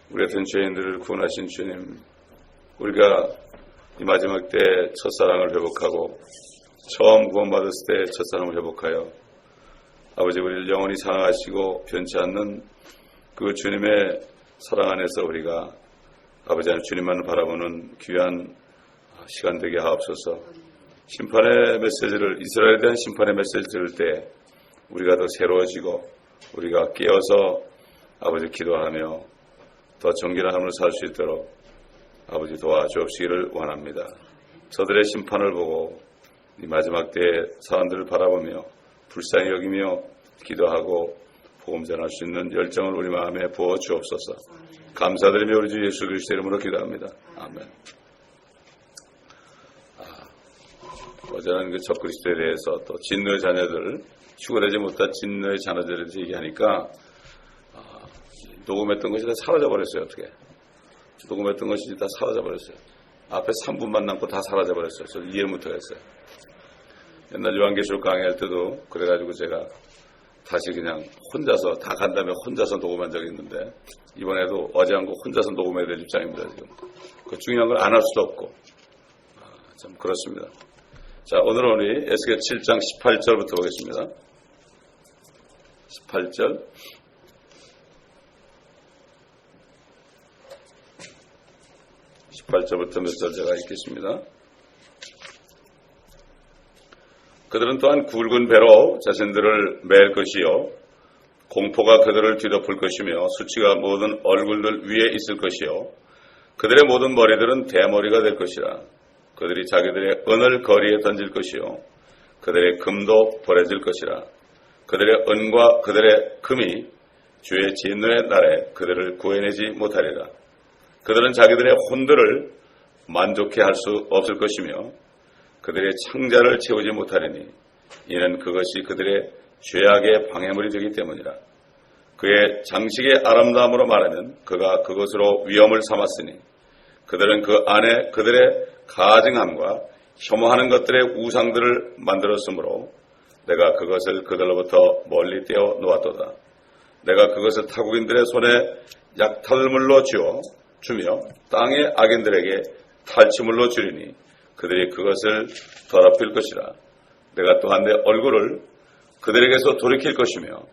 우리 같은 죄인들을 구원하신 주님, 우리가 이 마지막 때 첫사랑을 회복하고 처음 구원받았을 때 첫사랑을 회복하여 아버지 우리를 영원히 사랑하시고 변치 않는 그 주님의 사랑 안에서 우리가 아버지 하나님 주님만을 바라보는 귀한 시간 되게 하옵소서. 심판의 메시지를, 이스라엘에 대한 심판의 메시지를 들을 때 우리가 더 새로워지고 우리가 깨어서 아버지 기도하며 더 정결한 삶을 살 수 있도록 아버지 도와주옵시기를 원합니다. 저들의 심판을 보고 이 마지막 때의 사람들을 바라보며 불쌍히 여기며 기도하고 복음 전할 수 있는 열정을 우리 마음에 부어 주옵소서. 감사드리며 우리 주 예수 그리스도의 이름으로 기도합니다. 아멘. 어제는 그 적그리스도에 대해서 또 진노의 자녀들, 휴거되지 못한 진노의 자녀들에 대해서 얘기하니까 녹음했던 것이 다 사라져버렸어요. 어떻게 녹음했던 것이 다 사라져버렸어요. 앞에 3분만 남고 다 사라져버렸어요. 저 이해를 못하겠어요. 옛날 요한계시록 강의할 때도 그래가지고 제가 다시 그냥 혼자서 다 간 다음에 혼자서 녹음한 적이 있는데 이번에도 어제 한 거 혼자서 녹음해야 될 입장입니다. 지금 그 중요한 걸 안 할 수도 없고 참 그렇습니다. 자, 오늘은 우리 에스겔 7장 18절부터 보겠습니다. 18절. 18절부터 몇 절 제가 읽겠습니다. 그들은 또한 굵은 배로 자신들을 맬 것이요 공포가 그들을 뒤덮을 것이며 수치가 모든 얼굴들 위에 있을 것이요 그들의 모든 머리들은 대머리가 될 것이라. 그들이 자기들의 은을 거리에 던질 것이요 그들의 금도 버려질 것이라. 그들의 은과 그들의 금이 주의 진노의 날에 그들을 구해내지 못하리라. 그들은 자기들의 혼들을 만족해 할 수 없을 것이며 그들의 창자를 채우지 못하리니 이는 그것이 그들의 죄악의 방해물이 되기 때문이라. 그의 장식의 아름다움으로 말하면 그가 그것으로 위험을 삼았으니 그들은 그 안에 그들의 가증함과 혐오하는 것들의 우상들을 만들었으므로 내가 그것을 그들로부터 멀리 떼어 놓았도다. 내가 그것을 타국인들의 손에 약탈물로 주며 땅의 악인들에게 탈취물로 주리니 그들이 그것을 더럽힐 것이라. 내가 또한 내 얼굴을 그들에게서 돌이킬 것이며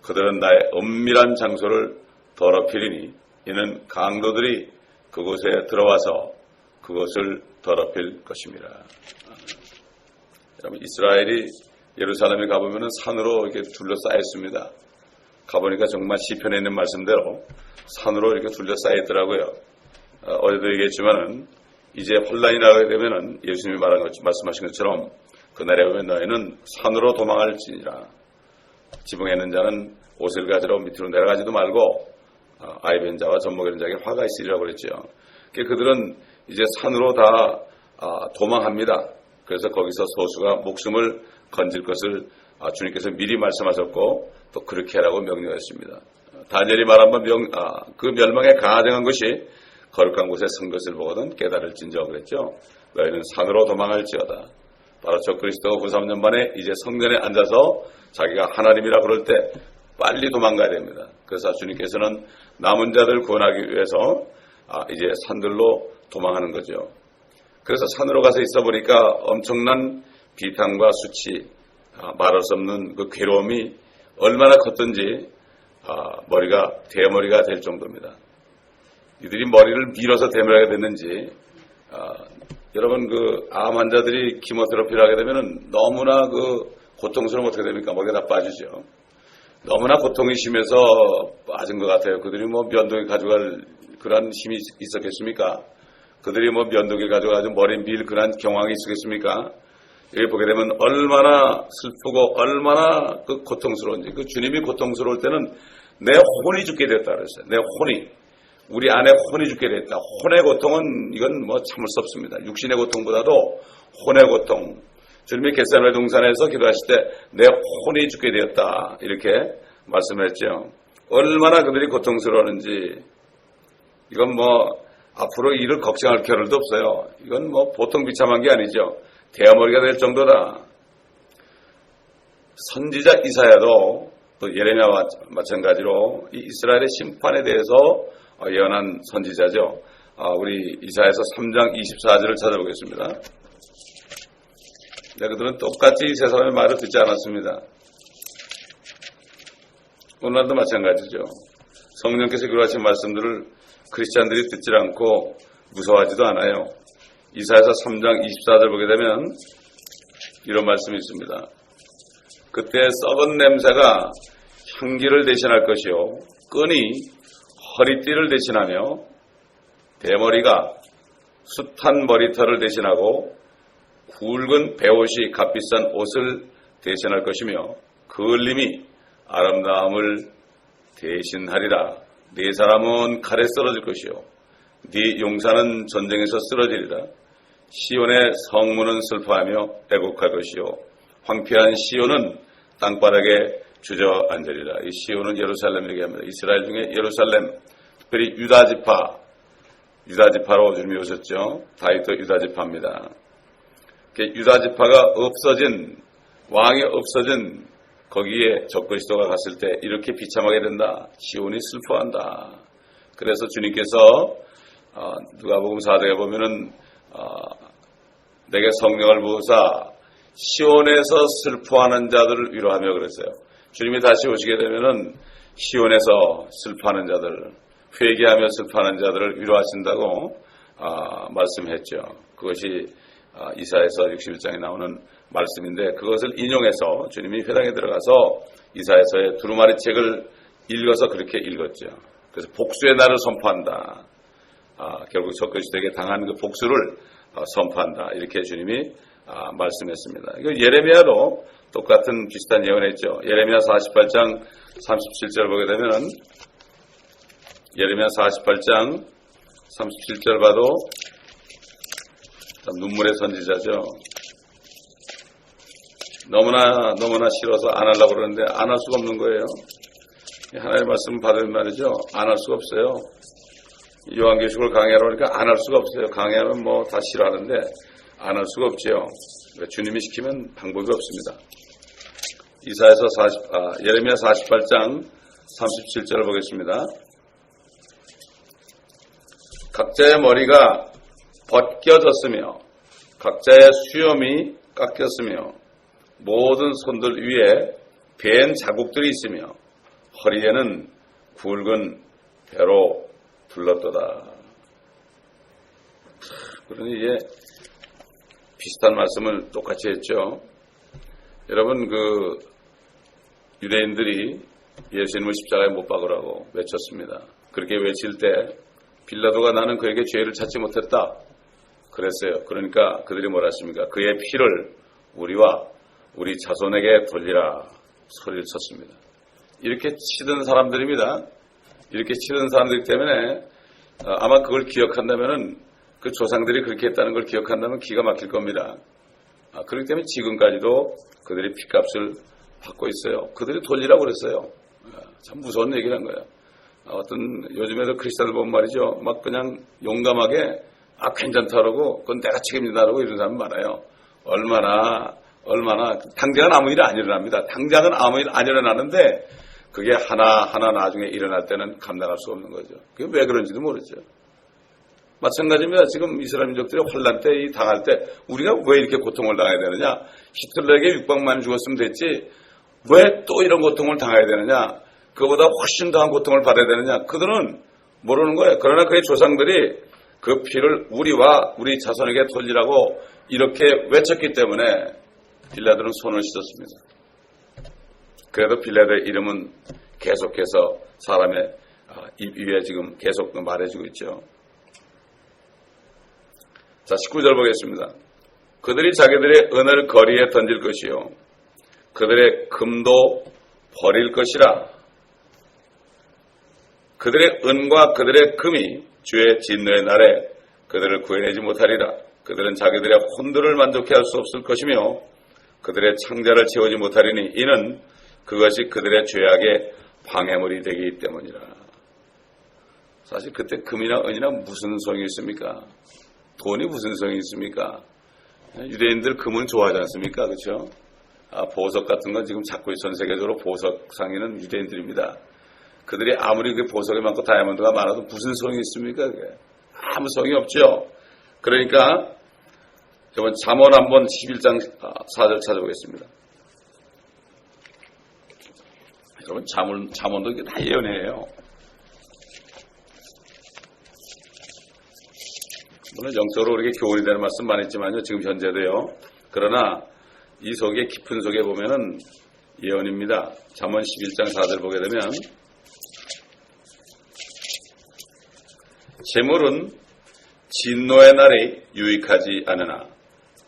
그들은 나의 은밀한 장소를 더럽히리니 이는 강도들이 그곳에 들어와서 그것을 더럽힐 것입니다. 여러분, 이스라엘이 예루살렘에 가보면 산으로 이렇게 둘러싸여 있습니다. 가보니까 정말 시편에 있는 말씀대로 산으로 이렇게 둘러싸여 있더라고요. 어제도 얘기했지만은 이제 혼란이 나게 되면은 예수님이 말씀하신 것처럼 그날에 오면 너희는 산으로 도망할지니라. 지붕에 있는 자는 옷을 가지러 밑으로 내려가지도 말고 아이벤 자와 젖먹이는 자에게 화가 있으리라고 그랬죠. 그들은 이제 산으로 다 도망합니다. 그래서 거기서 소수가 목숨을 건질 것을 주님께서 미리 말씀하셨고 또 그렇게 하라고 명령했습니다. 다니엘이 말한 그 멸망에 가증한 것이 거룩한 곳에 선 것을 보거든 깨달을진저 그랬죠. 너희는 산으로 도망할지어다. 바로 적그리스도가 93년 만에 이제 성전에 앉아서 자기가 하나님이라 그럴 때 빨리 도망가야 됩니다. 그래서 주님께서는 남은 자들을 구원하기 위해서 이제 산들로 도망하는 거죠. 그래서 산으로 가서 있어 보니까 엄청난 비탄과 수치, 말할 수 없는 그 괴로움이 얼마나 컸던지 머리가 대머리가 될 정도입니다. 이들이 머리를 밀어서 대머리가 됐는지 여러분 그 암 환자들이 키모테라피를 하게 되면은 너무나 그 고통스러우면 어떻게 됩니까? 머리가 다 빠지죠. 너무나 고통이 심해서 빠진 것 같아요. 그들이 뭐 면도기 가져갈 그런 힘이 있었겠습니까? 그들이 뭐 면도기 가져가지고 머리 밀 그런 경황이 있었겠습니까? 여기 보게 되면 얼마나 슬프고 얼마나 그 고통스러운지. 그 주님이 고통스러울 때는 내 혼이 죽게 됐다 그랬어요. 내 혼이. 우리 안에 혼이 죽게 됐다. 혼의 고통은 이건 뭐 참을 수 없습니다. 육신의 고통보다도 혼의 고통. 주님이 겟세마네 동산에서 기도하실 때 내 혼이 죽게 되었다. 이렇게 말씀했죠. 얼마나 그들이 고통스러웠는지. 이건 뭐 앞으로 일을 걱정할 겨를도 없어요. 이건 뭐 보통 비참한 게 아니죠. 대머리가 될 정도다. 선지자 이사야도 또 예레미야와 마찬가지로 이 이스라엘의 심판에 대해서 예언한 선지자죠. 우리 이사야서 3장 24절을 찾아보겠습니다. 그들은 똑같이 세 사람의 말을 듣지 않았습니다. 오늘날도 마찬가지죠. 성령께서 기록하신 말씀들을 크리스찬들이 듣지 않고 무서워하지도 않아요. 이사야서 3장 24절 보게 되면 이런 말씀이 있습니다. 그때 썩은 냄새가 향기를 대신할 것이요 끈이 허리띠를 대신하며 대머리가 숱한 머리털을 대신하고 굵은 베옷이 값비싼 옷을 대신할 것이며 그을림이 아름다움을 대신하리라. 네 사람은 칼에 쓰러질 것이요 네 용사는 전쟁에서 쓰러지리라. 시온의 성문은 슬퍼하며 애곡할 것이요 황폐한 시온은 땅바닥에 주저앉으리라. 이 시온은 예루살렘을 얘기합니다. 이스라엘 중에 예루살렘, 특별히 유다지파로 주님이 오셨죠. 다윗도 유다지파입니다. 유다지파가 없어진, 왕이 없어진 거기에 적그리스도가 갔을 때 이렇게 비참하게 된다. 시온이 슬퍼한다. 그래서 주님께서 누가복음 4장에 보면은 내게 성령을 부으사 시온에서 슬퍼하는 자들을 위로하며 그랬어요. 주님이 다시 오시게 되면은 시온에서 슬퍼하는 자들, 회개하며 슬퍼하는 자들을 위로하신다고 말씀했죠. 그것이 이사야서 61장에 나오는 말씀인데 그것을 인용해서 주님이 회당에 들어가서 이사야서의 두루마리 책을 읽어서 그렇게 읽었죠. 그래서 복수의 날을 선포한다. 결국 적그리스도에게 당한 그 복수를 선포한다. 이렇게 주님이 말씀했습니다. 예레미야도 똑같은 비슷한 예언했죠. 예레미야 48장 37절 보게 되면은 예레미야 48장 37절 봐도 참 눈물의 선지자죠. 너무나 싫어서 안 하려고 그러는데 안 할 수가 없는 거예요. 하나님의 말씀 받으면 말이죠. 안 할 수가 없어요. 요한계시록을 강의하러 오니까 안 할 수가 없어요. 강의하면 뭐 다 싫어하는데 안 할 수가 없지요. 주님이 시키면 방법이 없습니다. 예레미야 48장 37절을 보겠습니다. 각자의 머리가 벗겨졌으며 각자의 수염이 깎였으며 모든 손들 위에 벤 자국들이 있으며 허리에는 굵은 배로 둘렀도다. 그러니 이게 비슷한 말씀을 똑같이 했죠. 여러분 유대인들이 예수님을 십자가에 못 박으라고 외쳤습니다. 그렇게 외칠 때 빌라도가 나는 그에게 죄를 찾지 못했다 그랬어요. 그러니까 그들이 뭐라 했습니까? 그의 피를 우리와 우리 자손에게 돌리라 소리를 쳤습니다. 이렇게 치던 사람들입니다. 이렇게 치던 사람들 때문에 아마 그걸 기억한다면은 그 조상들이 그렇게 했다는 걸 기억한다면 기가 막힐 겁니다. 그렇기 때문에 지금까지도 그들이 핏값을 받고 있어요. 그들이 돌리라고 그랬어요. 참 무서운 얘기를 한 거예요. 요즘에도 크리스찬들 보면 말이죠. 막 그냥 용감하게 괜찮다라고 그건 내가 책임진다라고 이런 사람 많아요. 얼마나 당장은 아무 일 안 일어납니다. 당장은 아무 일 안 일어나는데 그게 하나하나 나중에 일어날 때는 감당할 수 없는 거죠. 그게 왜 그런지도 모르죠. 마찬가지입니다. 지금 이스라엘 민족들이 환란 때 당할 때 우리가 왜 이렇게 고통을 당해야 되느냐. 히틀러에게 600만이 죽었으면 됐지 왜 또 이런 고통을 당해야 되느냐. 그보다 훨씬 더한 고통을 받아야 되느냐. 그들은 모르는 거예요. 그러나 그의 조상들이 그 피를 우리와 우리 자손에게 돌리라고 이렇게 외쳤기 때문에 빌라도는 손을 씻었습니다. 그래도 빌라도의 이름은 계속해서 사람의 입 위에 지금 계속 말해주고 있죠. 자, 19절 보겠습니다. 그들이 자기들의 은을 거리에 던질 것이요 그들의 금도 버릴 것이라. 그들의 은과 그들의 금이 주의 진노의 날에 그들을 구해내지 못하리라. 그들은 자기들의 혼돈을 만족해 할 수 없을 것이며 그들의 창자를 채우지 못하리니 이는 그것이 그들의 죄악의 방해물이 되기 때문이라. 사실 그때 금이나 은이나 무슨 소용이 있습니까? 돈이 무슨 소용이 있습니까? 유대인들 금은 좋아하지 않습니까? 그렇죠? 보석 같은 건 지금 자꾸 전 세계적으로 보석 상인은 유대인들입니다. 그들이 아무리 그 보석이 많고 다이아몬드가 많아도 무슨 소용이 있습니까? 그게 아무 소용이 없죠. 그러니까 이번 잠언 한번 11장 4절 찾아보겠습니다. 여러분 잠언도 이게 다 예언이에요. 물론 영적으로 우리에게 교훈이 되는 말씀 많이 있지만요. 지금 현재도요. 그러나 이 속에 깊은 속에 보면은 예언입니다. 잠언 11장 4절 보게 되면 재물은 진노의 날이 유익하지 않으나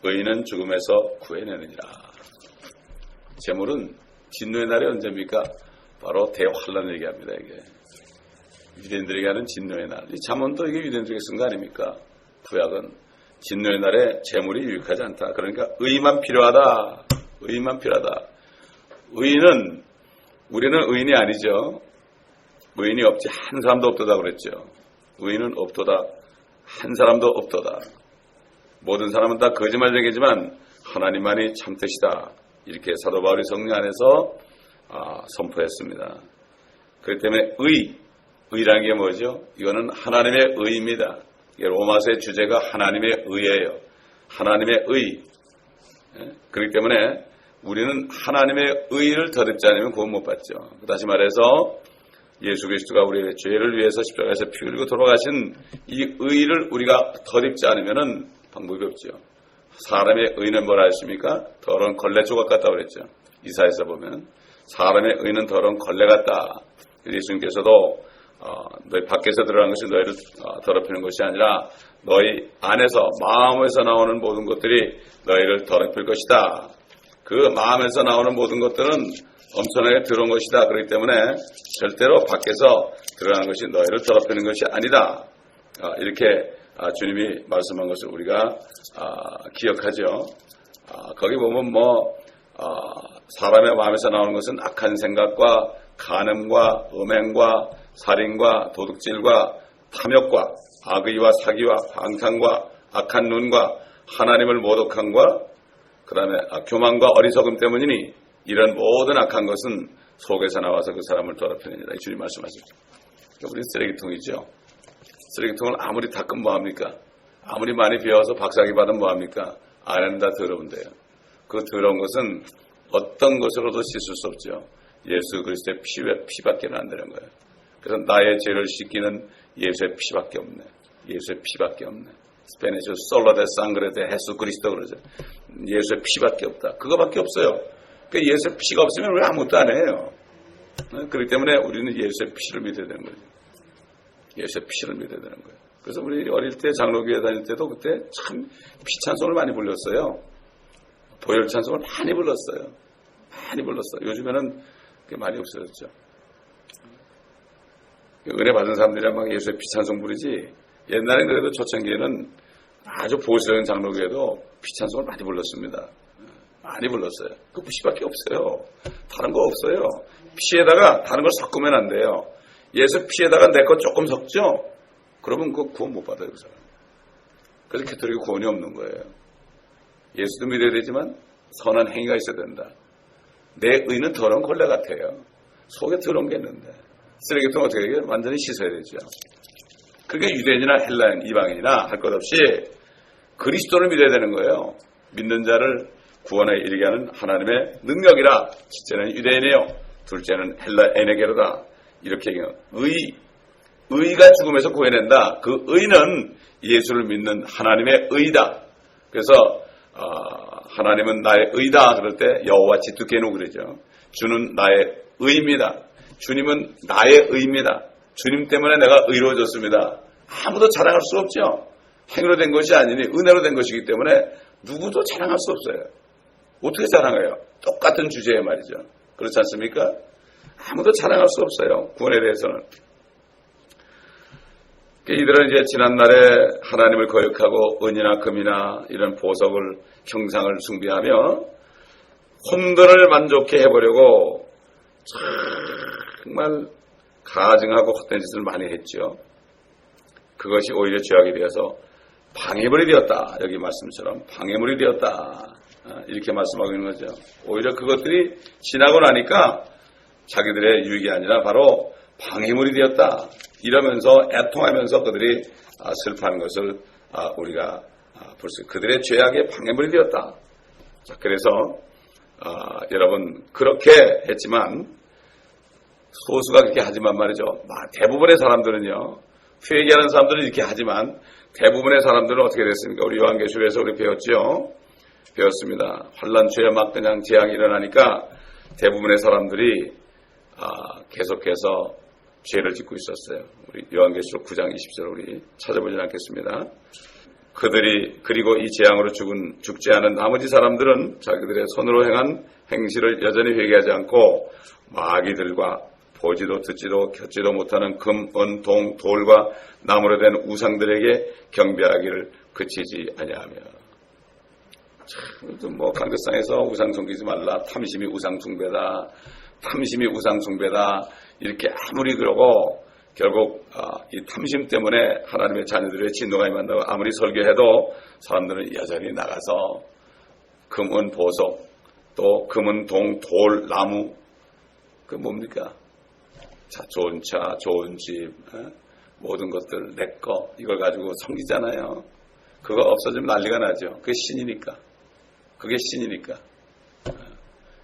의인은 죽음에서 구해내느니라. 재물은 진노의 날이 언제입니까? 바로 대환란을 얘기합니다. 이게 유대인들에게 하는 진노의 날. 이 잠언도 이게 유대인들에게 쓴 거 아닙니까? 구약은 진노의 날에 재물이 유익하지 않다. 그러니까 의만 필요하다. 의만 필요하다. 의인은 우리는 의인이 아니죠. 의인이 없지 한 사람도 없도다 그랬죠. 의인은 없도다. 한 사람도 없도다. 모든 사람은 다 거짓말쟁이지만 하나님만이 참뜻이다. 이렇게 사도 바울이 성령 안에서 선포했습니다. 그렇기 때문에 의라는 게 뭐죠? 이거는 하나님의 의입니다. 로마서의 주제가 하나님의 의예요. 하나님의 의. 그렇기 때문에 우리는 하나님의 의를 덧입지 않으면 구원 못 받죠. 다시 말해서 예수 그리스도가 우리의 죄를 위해서 십자가에서 피 흘리고 돌아가신 이 의를 우리가 덧입지 않으면 방법이 없죠. 사람의 의는 뭐라 했습니까? 더러운 걸레 조각 같다고 그랬죠. 이사야서 보면 사람의 의는 더러운 걸레 같다. 예수님께서도 너희 밖에서 들어가는 것이 너희를 더럽히는 것이 아니라 너희 안에서 마음에서 나오는 모든 것들이 너희를 더럽힐 것이다. 그 마음에서 나오는 모든 것들은 엄청나게 더러운 것이다. 그렇기 때문에 절대로 밖에서 들어가는 것이 너희를 더럽히는 것이 아니다. 이렇게 주님이 말씀한 것을 우리가 기억하죠. 거기 보면 사람의 마음에서 나오는 것은 악한 생각과 간음과 음행과 살인과 도둑질과 탐욕과 악의와 사기와 방탕과 악한 눈과 하나님을 모독함과 그 다음에 교만과 어리석음 때문이니 이런 모든 악한 것은 속에서 나와서 그 사람을 더럽히느니라. 주님 말씀하시죠. 우리 쓰레기통이죠. 쓰레기통을 아무리 닦으면 뭐합니까? 아무리 많이 비워서 박사기 받으면 뭐합니까? 안에는 다 더러운데요. 그 더러운 것은 어떤 것으로도 씻을 수 없죠. 예수 그리스도의 피밖에는 안 되는 거예요. 그래서 나의 죄를 씻기는 예수의 피밖에 없네. 예수의 피밖에 없네. 스페니쉬 솔라데 상그레데 헤수 그리스도 그러죠. 예수의 피밖에 없다. 그거밖에 없어요. 그러니까 예수의 피가 없으면 우리 아무것도 안 해요. 그렇기 때문에 우리는 예수의 피를 믿어야 되는 거죠. 예수의 피를 믿어야 되는 거예요. 그래서 우리 어릴 때 장로교회 다닐 때도 그때 참 피찬송을 많이 불렀어요. 보혈 찬송을 많이 불렀어요. 많이 불렀어요. 요즘에는 그게 많이 없어졌죠. 은혜 받은 사람들이랑 막 예수의 피찬송 부르지. 옛날엔 그래도 초창기에는 아주 보수적인 장로교회도 피찬송을 많이 불렀습니다. 많이 불렀어요. 그 피밖에 없어요. 다른 거 없어요. 피에다가 다른 걸 섞으면 안 돼요. 예수 피에다가 내 것 조금 섞죠? 그러면 그거 구원 못 받아요, 그 사람. 그래서 캐톨릭이 구원이 없는 거예요. 예수도 믿어야 되지만 선한 행위가 있어야 된다. 내 의는 더러운 걸레 같아요. 속에 더러운 게 있는데. 쓰레기통 어떻게 해요? 완전히 씻어야 되죠. 그러니까 유대인이나 헬라인, 이방인이나 할 것 없이 그리스도를 믿어야 되는 거예요. 믿는 자를 구원에 이르게 하는 하나님의 능력이라. 첫째는 유대인이에요. 둘째는 헬라인에게로다. 이렇게 얘기해요. 의가 죽음에서 구해낸다. 그 의는 예수를 믿는 하나님의 의다. 그래서 하나님은 나의 의다. 그럴 때 여호와 지투케노 그러죠. 주는 나의 의입니다. 주님은 나의 의입니다. 주님 때문에 내가 의로워졌습니다. 아무도 자랑할 수 없죠. 행위로 된 것이 아니니 은혜로 된 것이기 때문에 누구도 자랑할 수 없어요. 어떻게 자랑해요? 똑같은 주제에 말이죠. 그렇지 않습니까? 아무도 자랑할 수 없어요. 구원에 대해서는. 이들은 이제 지난날에 하나님을 거역하고 은이나 금이나 이런 보석을 형상을 숭배하며 혼돈을 만족해 해보려고 정말 가증하고 헛된 짓을 많이 했죠. 그것이 오히려 죄악이 되어서 방해물이 되었다. 여기 말씀처럼 방해물이 되었다. 이렇게 말씀하고 있는 거죠. 오히려 그것들이 지나고 나니까 자기들의 유익이 아니라 바로 방해물이 되었다. 이러면서 애통하면서 그들이 슬퍼하는 것을 우리가 볼 수 있어요. 그들의 죄악의 방해물이 되었다. 자, 그래서 여러분 그렇게 했지만 소수가 그렇게 하지만 말이죠. 대부분의 사람들은요. 회개하는 사람들은 이렇게 하지만 대부분의 사람들은 어떻게 됐습니까? 우리 요한계시록에서 우리 배웠습니다. 환난, 죄, 막 그냥 재앙이 일어나니까 대부분의 사람들이 계속해서 죄를 짓고 있었어요. 우리 요한계시록 9장 20절 우리 찾아보지 않겠습니다. 그리고 이 재앙으로 죽지 않은 나머지 사람들은 자기들의 손으로 행한 행실을 여전히 회개하지 않고 마귀들과 보지도 듣지도 겹지도 못하는 금, 은, 동, 돌과 나무로 된 우상들에게 경배하기를 그치지 아니하며. 참, 강대상에서 우상 섬기지 말라. 탐심이 우상 숭배다. 탐심이 우상 숭배다. 이렇게 아무리 그러고 결국 이 탐심 때문에 하나님의 자녀들의 진노가 임한다고 아무리 설교해도 사람들은 여전히 나가서 금, 은, 보석, 또 금, 은, 동, 돌, 나무, 그 뭡니까? 자, 좋은 차, 좋은 집, 모든 것들 내 거 이걸 가지고 섬기잖아요. 그거 없어지면 난리가 나죠. 그게 신이니까.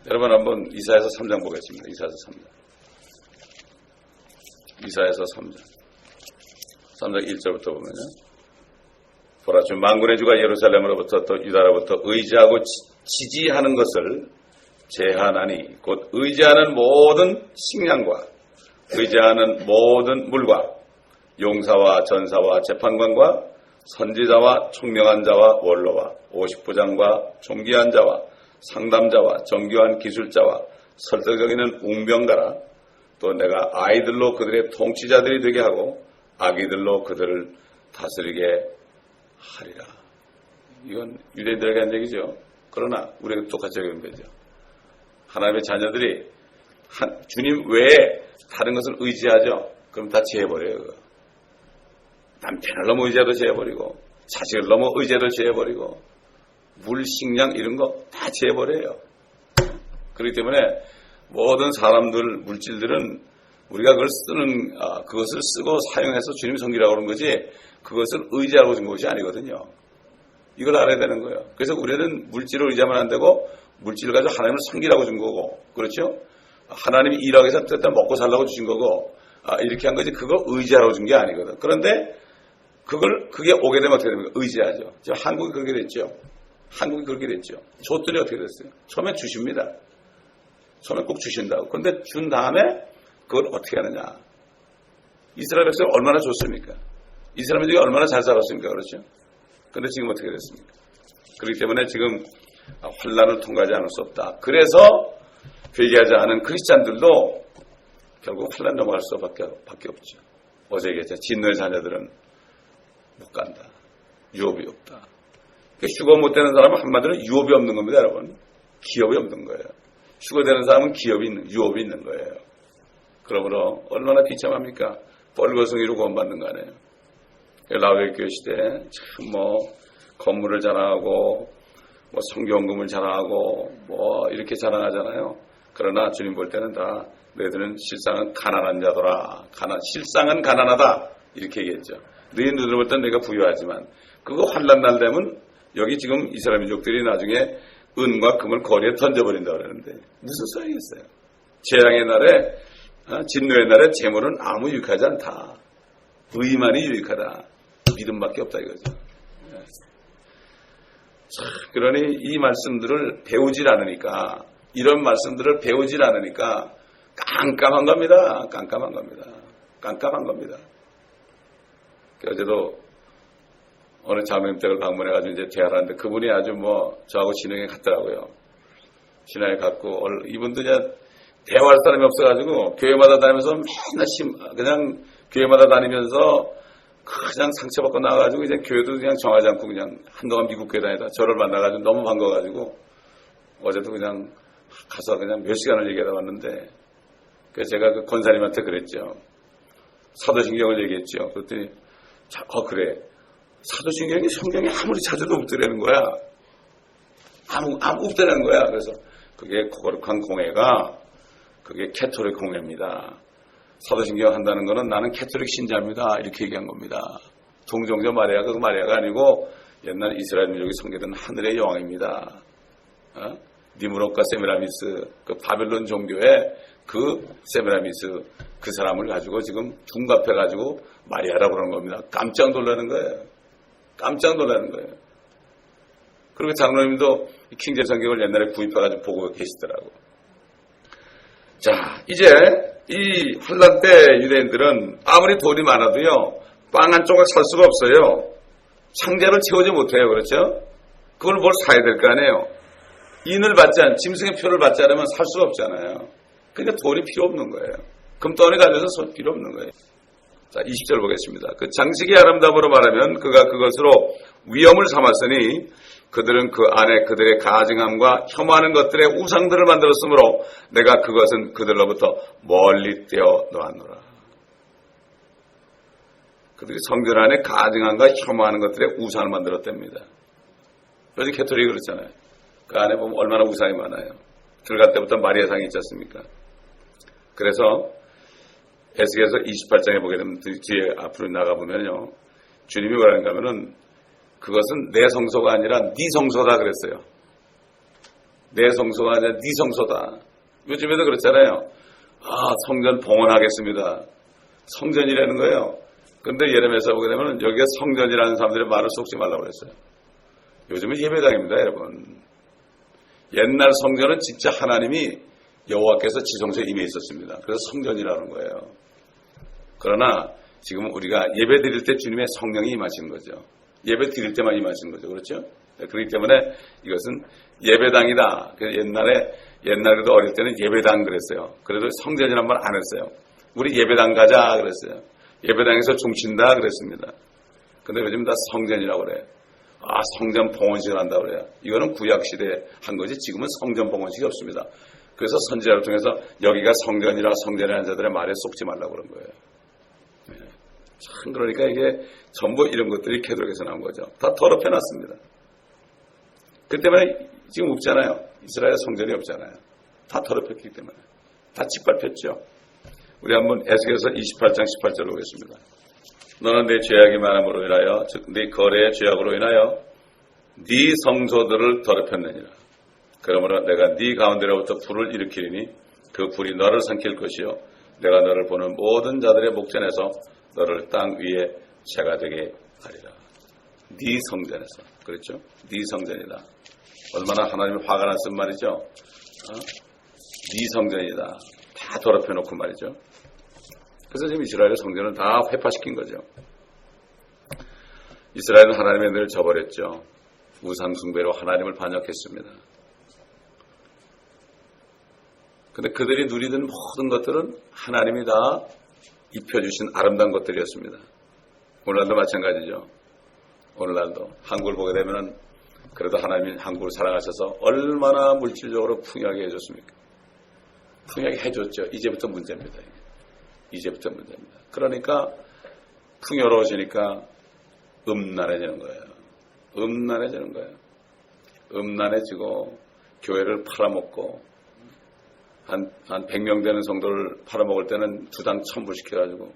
여러분 한번 이사야서 3장 보겠습니다. 이사야서 3장 1절부터 보면요. 보라, 주 만군의 주가 예루살렘으로부터 또 유다로부터 의지하고 지지하는 것을 제한하니 곧 의지하는 모든 식량과 의지하는 모든 물과 용사와 전사와 재판관과 선지자와 총명한 자와 원로와 50부장과 존귀한 자와 상담자와 정교한 기술자와 설득적인 웅병가라. 또 내가 아이들로 그들의 통치자들이 되게 하고 아기들로 그들을 다스리게 하리라. 이건 유대인들에게 한 얘기죠. 그러나 우리가 똑같이 적용하면 되죠. 하나님의 자녀들이 주님 외에 다른 것을 의지하죠. 그럼 다 제해버려요. 남편을 너무 의지해도 제해버리고 자식을 너무 의지해도 제해버리고 물, 식량 이런 거 다 제해버려요. 그렇기 때문에 모든 사람들, 물질들은 우리가 그것을 쓰고 사용해서 주님 섬기라고 그런 거지 그것을 의지하고 준 것이 아니거든요. 이걸 알아야 되는 거예요. 그래서 우리는 물질을 의지하면 안 되고 물질을 가지고 하나님을 섬기라고 준 거고, 그렇죠? 하나님이 일하기 위해서 일단 먹고 살라고 주신 거고, 이렇게 한 거지 그거 의지하라고 준 게 아니거든. 그런데 그게 오게 되면 어떻게 됩니까? 의지하죠. 지금 한국이 그렇게 됐죠. 줬더니 어떻게 됐어요? 처음에 주십니다. 처음에 꼭 주신다고. 그런데 준 다음에 그걸 어떻게 하느냐. 이스라엘 백성이 얼마나 줬습니까? 이스라엘 민족이 얼마나 잘 살았습니까? 그렇죠? 그런데 지금 어떻게 됐습니까? 그렇기 때문에 지금 환난을 통과하지 않을 수 없다. 그래서 회개하지 않은 크리스찬들도 결국 환난 넘어갈 수밖에 없죠. 어제 얘기했죠. 진노의 자녀들은 못 간다. 유업이 없다. 휴거 못 되는 사람은 한마디로 유업이 없는 겁니다, 여러분. 기업이 없는 거예요. 휴거 되는 사람은 유업이 있는 거예요. 그러므로 얼마나 비참합니까? 뻘거숭이로 구원받는 거 아니에요. 라오디게아 시대 참 건물을 자랑하고 성경금을 자랑하고 이렇게 자랑하잖아요. 그러나 주님 볼 때는 다 너희들은 실상은 가난한 자더라. 실상은 가난하다. 이렇게 얘기했죠. 너희 눈으로 볼 때는 너희가 부유하지만 그거 환난 날 되면 여기 지금 이스라엘 민족들이 나중에 은과 금을 거리에 던져버린다고 그러는데 무슨 소용이겠어요. 재앙의 날에 진노의 날에 재물은 아무 유익하지 않다. 의만이 유익하다. 믿음밖에 없다 이거죠. 그러니 이 말씀들을 배우질 않으니까, 이런 말씀들을 배우질 않으니까 깜깜한 겁니다. 어제도 어느 자매님 댁을 방문해가지고 이제 대화를 하는데 그분이 아주 저하고 신앙에 갔더라고요. 신앙에 갔고, 이분도 그냥 대화할 사람이 없어가지고 교회마다 다니면서 맨날 그냥 교회마다 다니면서 그냥 상처받고 나와가지고 이제 교회도 그냥 정하지 않고 그냥 한동안 미국 교회 다니다 저를 만나가지고 너무 반가워가지고 어제도 그냥 가서 그냥 몇 시간을 얘기하다 왔는데, 그래서 제가 그 권사님한테 그랬죠. 사도신경을 얘기했죠. 그랬더니 그래. 사도신경이 성경에 아무리 찾아도 없더라는 거야. 아무 없더라는 거야. 그래서 그게 거룩한 공회가 그게 캐톨릭 공회입니다. 사도신경 한다는 거는 나는 캐톨릭 신자입니다. 이렇게 얘기한 겁니다. 동정녀 마리아가 그 마리아가 아니고 옛날 이스라엘 민족이 섬기던 하늘의 여왕입니다. 니무롯과 세미라미스, 그 바벨론 종교의 그 세미라미스, 그 사람을 가지고 지금 둔갑해가지고 마리아라고 그러는 겁니다. 깜짝 놀라는 거예요. 깜짝 놀라는 거예요. 그리고 장로님도 킹제 성경을 옛날에 구입해가지고 보고 계시더라고. 자, 이제 이 환란 때 유대인들은 아무리 돈이 많아도요, 빵 한 조각 살 수가 없어요. 상자를 채우지 못해요. 그렇죠? 그걸 뭘 사야 될 거 아니에요. 인을 받지 않, 짐승의 표를 받지 않으면 살 수가 없잖아요. 그러니까 돈이 필요 없는 거예요. 금덩어리 가져서 필요 없는 거예요. 자, 20절 보겠습니다. 그 장식이 아름다움으로 말하면 그가 그것으로 위험을 삼았으니 그들은 그 안에 그들의 가증함과 혐오하는 것들의 우상들을 만들었으므로 내가 그것은 그들로부터 멀리 떼어 놓았노라. 그들이 성전 안에 가증함과 혐오하는 것들의 우상을 만들었답니다. 요즘 캐톨릭이 그렇잖아요. 그 안에 보면 얼마나 우상이 많아요. 들어갈 때부터 마리아상이 있지 않습니까? 그래서 에스겔서 28장에 보게 되면 뒤에 앞으로 나가보면요. 주님이 뭐라는가 하면은 그것은 내 성소가 아니라 네 성소다 그랬어요. 내 성소가 아니라 네 성소다. 요즘에도 그렇잖아요. 성전 봉헌하겠습니다. 성전이라는 거예요. 근데 예레미야서 보게 되면 여기에 성전이라는 사람들의 말을 쏙지 말라고 그랬어요. 요즘은 예배당입니다, 여러분. 옛날 성전은 진짜 하나님이 여호와께서 지성소에 임해 있었습니다. 그래서 성전이라는 거예요. 그러나 지금 우리가 예배 드릴 때 주님의 성령이 임하시는 거죠. 예배 드릴 때만 임하시는 거죠. 그렇죠? 그렇기 때문에 이것은 예배당이다. 옛날에도 어릴 때는 예배당 그랬어요. 그래도 성전이란 말 안 했어요. 우리 예배당 가자 그랬어요. 예배당에서 종친다 그랬습니다. 근데 요즘 다 성전이라고 그래요. 성전 봉헌식을 한다고 그래요. 이거는 구약시대에 한 거지 지금은 성전 봉헌식이 없습니다. 그래서 선지자를 통해서 여기가 성전이라는 자들의 말에 속지 말라고 그런 거예요. 참 그러니까 이게 전부 이런 것들이 캐톨릭에서 나온 거죠. 다 더럽혀놨습니다. 그 때문에 지금 없잖아요. 이스라엘 성전이 없잖아요. 다 더럽혔기 때문에. 다 짓밟혔죠. 우리 한번 에스겔서 28장 18절로 보겠습니다. 너는 내 죄악이 많음으로 인하여 즉 네 거래의 죄악으로 인하여 네 성소들을 더럽혔느니라. 그러므로 내가 네 가운데로부터 불을 일으키리니 그 불이 너를 삼킬 것이요 내가 너를 보는 모든 자들의 목전에서 너를 땅 위에 재가 되게 하리라. 네 성전에서. 그렇죠? 네 성전이다. 얼마나 하나님이 화가 났은 말이죠. 네 성전이다. 다 더럽혀놓고 말이죠. 그래서 지금 이스라엘의 성전을 다 회파시킨 거죠. 이스라엘은 하나님의 은혜를 저버렸죠. 우상 숭배로 하나님을 반역했습니다. 근데 그들이 누리던 모든 것들은 하나님이 다 입혀주신 아름다운 것들이었습니다. 오늘날도 마찬가지죠. 오늘날도 한국을 보게 되면은 그래도 하나님이 한국을 사랑하셔서 얼마나 물질적으로 풍요하게 해줬습니까? 풍요하게 해줬죠. 이제부터 문제입니다. 이제부터 문제입니다. 그러니까 풍요로워지니까 음란해지는 거예요. 음란해지는 거예요. 음란해지고 교회를 팔아먹고 한 100명 되는 성도를 팔아먹을 때는 두당 1000불 시켜가지고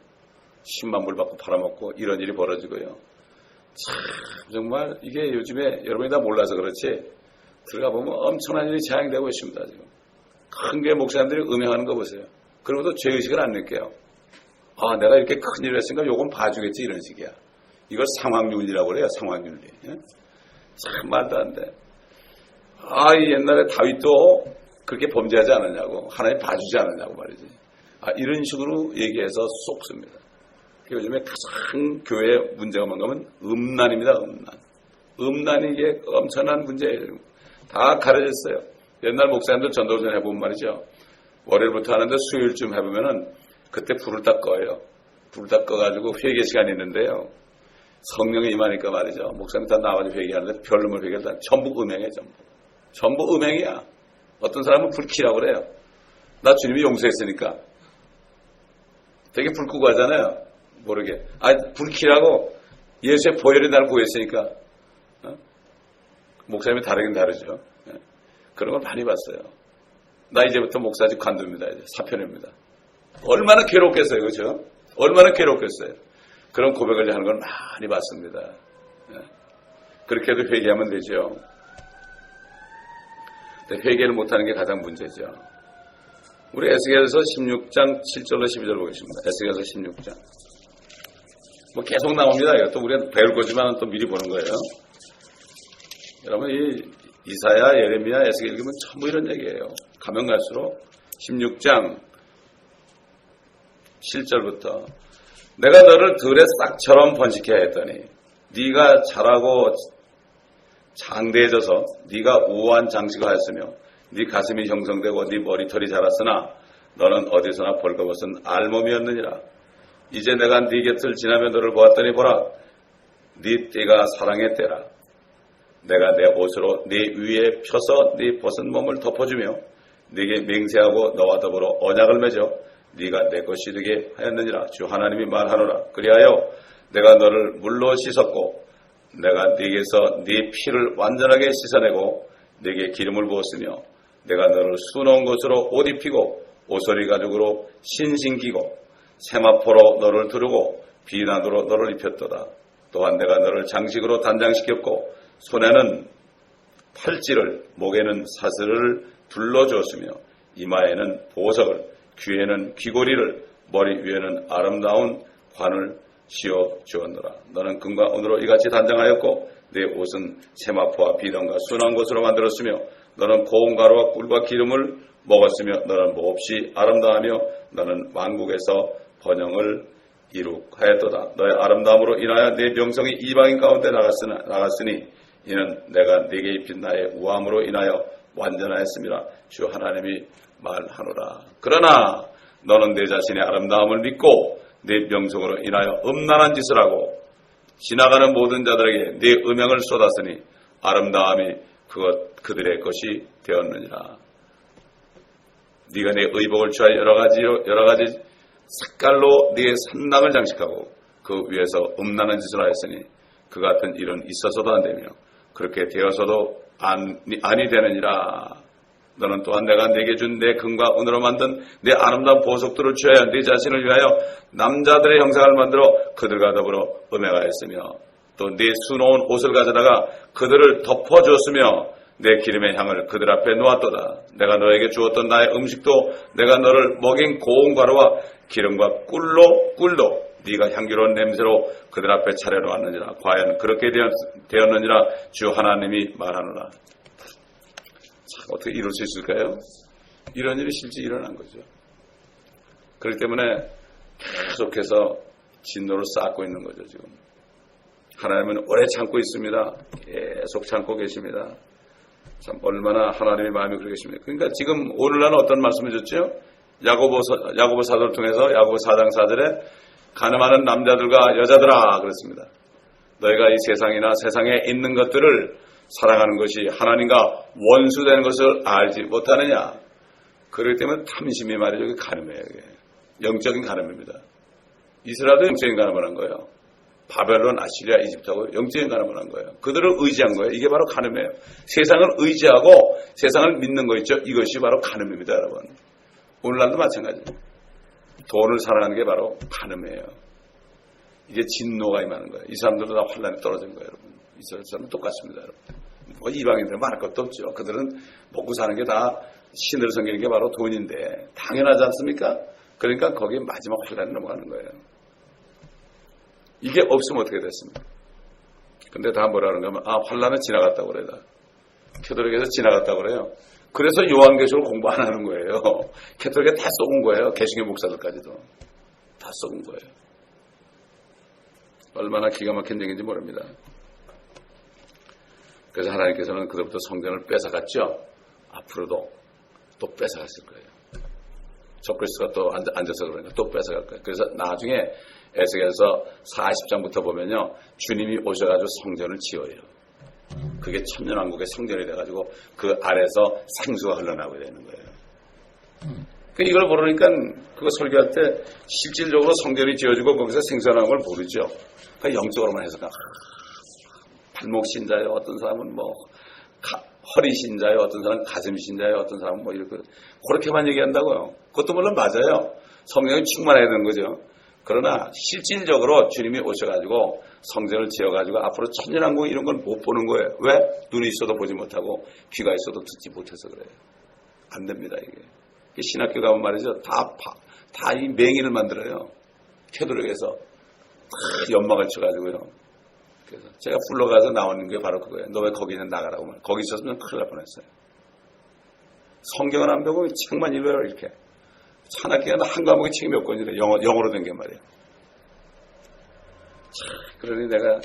10만 불 받고 팔아먹고 이런 일이 벌어지고요. 참 정말 이게 요즘에 여러분이 다 몰라서 그렇지 들어가 보면 엄청난 일이 재앙되고 있습니다. 지금 큰 교회 목사님들이 음행하는 거 보세요. 그러고도 죄의식을 안 느껴요. 내가 이렇게 큰 일을 했으니까 요건 봐주겠지 이런 식이야. 이걸 상황윤리라고 그래요. 상황윤리. 예? 참 말도 안 돼. 옛날에 다윗도 그렇게 범죄하지 않았냐고 하나님 봐주지 않았냐고 말이지. 이런 식으로 얘기해서 쏙습니다. 요즘에 가장 교회의 문제가 뭔가 하면 음란입니다. 음란이 이게 엄청난 문제예요. 다 가려졌어요. 옛날 목사님들 전도를 해보면 말이죠. 월요일부터 하는데 수요일쯤 해보면은 그때 불을 다 꺼요. 불을 다 꺼가지고 회개 시간이 있는데요. 성령이 임하니까 말이죠. 목사님 다 나와가지고 회개하는데 별놈을 회개한다. 전부 음행이에요. 전부 음행이야. 어떤 사람은 불 켜라고 그래요. 나 주님이 용서했으니까. 되게 불 끄고 하잖아요. 모르게. 불 켜라고 예수의 보혈이 나를 구했으니까. 목사님이 다르긴 다르죠. 그런 걸 많이 봤어요. 나 이제부터 목사직 관두입니다. 이제 사표냅니다. 얼마나 괴롭겠어요. 그렇죠? 얼마나 괴롭겠어요. 그런 고백을 하는 걸 많이 봤습니다. 그렇게도 회개하면 되죠. 회개를 못하는 게 가장 문제죠. 우리 에스겔서 16장 7절로 12절 보겠습니다. 에스겔서 16장. 뭐 계속 나옵니다. 또 우리가 배울 거지만 또 미리 보는 거예요. 여러분, 이 이사야, 예레미야, 에스겔 읽으면 전부 이런 얘기예요. 가면 갈수록 16장 7절부터 내가 너를 들의 싹처럼 번식해야 했더니 네가 자라고 장대해져서 네가 우아한 장식을 하였으며 네 가슴이 형성되고 네 머리털이 자랐으나 너는 어디서나 벌거벗은 알몸이었느니라. 이제 내가 네 곁을 지나며 너를 보았더니 보라, 네 띠가 사랑의 때라. 내가 내 옷으로 네 위에 펴서 네 벗은 몸을 덮어주며 네게 맹세하고 너와 더불어 언약을 맺어 네가 내 것이 되게 하였느니라. 주 하나님이 말하노라. 그리하여 내가 너를 물로 씻었고 내가 네게서 네 피를 완전하게 씻어내고 네게 기름을 부었으며 내가 너를 수놓은 것으로 옷 입히고 오소리 가죽으로 신신 기고 세마포로 너를 두르고 비난으로 너를 입혔도다. 또한 내가 너를 장식으로 단장시켰고 손에는 팔찌를 목에는 사슬을 둘러주었으며 이마에는 보석을 귀에는 귀고리를 머리 위에는 아름다운 관을 씌워 주었노라. 너는 금과 은으로 이같이 단장하였고 내 옷은 세마포와 비단과 순한 것으로 만들었으며 너는 고운 가루와 꿀과 기름을 먹었으며 너는 몹시 아름다우며 너는 왕국에서 번영을 이룩하였도다. 너의 아름다움으로 인하여 내 명성이 이방인 가운데 나갔으니 이는 내가 네게 입힌 나의 우함으로 인하여 완전하였음이라. 주 하나님이 말하노라. 그러나 너는 내 자신의 아름다움을 믿고 내 명성으로 인하여 음란한 짓을 하고 지나가는 모든 자들에게 네 음행을 쏟았으니 아름다움이 그들의 것이 되었느니라. 네가 내 의복을 취하여 여러 가지 색깔로 네 산당을 장식하고 그 위에서 음란한 짓을 하였으니 그 같은 일은 있어서도 안 되며 그렇게 되어서도 아니 되느니라. 너는 또한 내가 네게 준 내 금과 은으로 만든 내 아름다운 보석들을 취하여 네 자신을 위하여 남자들의 형상을 만들어 그들과 더불어 음행하였으며 또 네 수놓은 옷을 가져다가 그들을 덮어주었으며 내 기름의 향을 그들 앞에 놓았도다. 내가 너에게 주었던 나의 음식도 내가 너를 먹인 고운 가루와 기름과 꿀도 네가 향기로운 냄새로 그들 앞에 차려놓았느니라. 과연 그렇게 되었느니라. 주 하나님이 말하노라. 참, 어떻게 이룰 수 있을까요? 이런 일이 실제 일어난 거죠. 그렇기 때문에 계속해서 진노를 쌓고 있는 거죠. 지금 하나님은 오래 참고 있습니다. 계속 참고 계십니다. 참 얼마나 하나님의 마음이 그러겠습니까? 그러니까 지금 오늘날은 어떤 말씀을 줬죠? 야고보 사도를 통해서 야고보 4장 4절에 가늠하는 남자들과 여자들아 그랬습니다. 너희가 이 세상이나 세상에 있는 것들을 사랑하는 것이 하나님과 원수되는 것을 알지 못하느냐. 그렇기 때문에 탐심이 말이죠. 가늠이에요. 영적인 가늠입니다. 이스라엘도 영적인 가늠을 한 거예요. 바벨론, 아시리아, 이집트하고 영적인 가늠을 한 거예요. 그들을 의지한 거예요. 이게 바로 가늠이에요. 세상을 의지하고 세상을 믿는 거 있죠. 이것이 바로 가늠입니다, 여러분. 오늘날도 마찬가지예요. 돈을 사랑하는 게 바로 가늠이에요. 이게 진노가 임하는 거예요. 이 사람들도 다 환란에 떨어진 거예요, 여러분. 이스라엘 사람은 똑같습니다, 여러분. 뭐 이방인들은 말할 것도 없죠. 그들은 먹고 사는 게 다 신을 섬기는 게 바로 돈인데 당연하지 않습니까? 그러니까 거기에 마지막 환란에 넘어가는 거예요. 이게 없으면 어떻게 됐습니까? 근데 다 뭐라 그러는가 하면 환란은 지나갔다고 그래요. 캐톨릭에서 지나갔다고 그래요. 그래서 요한계시록 공부 안 하는 거예요. 캐톨릭에 다 썩은 거예요. 개신교 목사들까지도 다 썩은 거예요. 얼마나 기가 막힌 얘기인지 모릅니다. 그래서 하나님께서는 그들부터 성전을 뺏어갔죠. 앞으로도 또 뺏어갔을 거예요. 적그리스도가 또 앉아서 그러니까 또 뺏어갈 거예요. 그래서 나중에 에스겔서 40장부터 보면요. 주님이 오셔가지고 성전을 지어요. 그게 천년왕국의 성전이 돼가지고 그 아래서 생수가 흘러나오게 되는 거예요. 그러니까 이걸 모르니까 그거 설교할 때 실질적으로 성전이 지어지고 거기서 생수가 나오는 걸 모르죠. 그러니까 영적으로만 해석하 발목 신자예요. 어떤 사람은 뭐 허리 신자예요. 어떤 사람은 가슴 신자예요. 어떤 사람은 뭐 이렇게 그렇게만 얘기한다고요. 그것도 물론 맞아요. 성령이 충만해야 되는 거죠. 그러나 실질적으로 주님이 오셔가지고 성전을 지어가지고 앞으로 천년왕국 이런 건 못 보는 거예요. 왜? 눈이 있어도 보지 못하고 귀가 있어도 듣지 못해서 그래요. 안 됩니다, 이게. 신학교 가면 말이죠. 다 이 맹인을 만들어요. 캐도릭에서 연막을 쳐가지고요. 그래서 제가 불러가서 나오는 게 바로 그거예요. 너 왜 거기 있는 나가라고 말해요. 거기 있었으면 큰일 날 뻔했어요. 성경을 안 배우고 책만 읽어요, 이렇게. 산악기가 한 과목에 책이 몇 권이래. 영어로 된 게 말이에요. 그러니 내가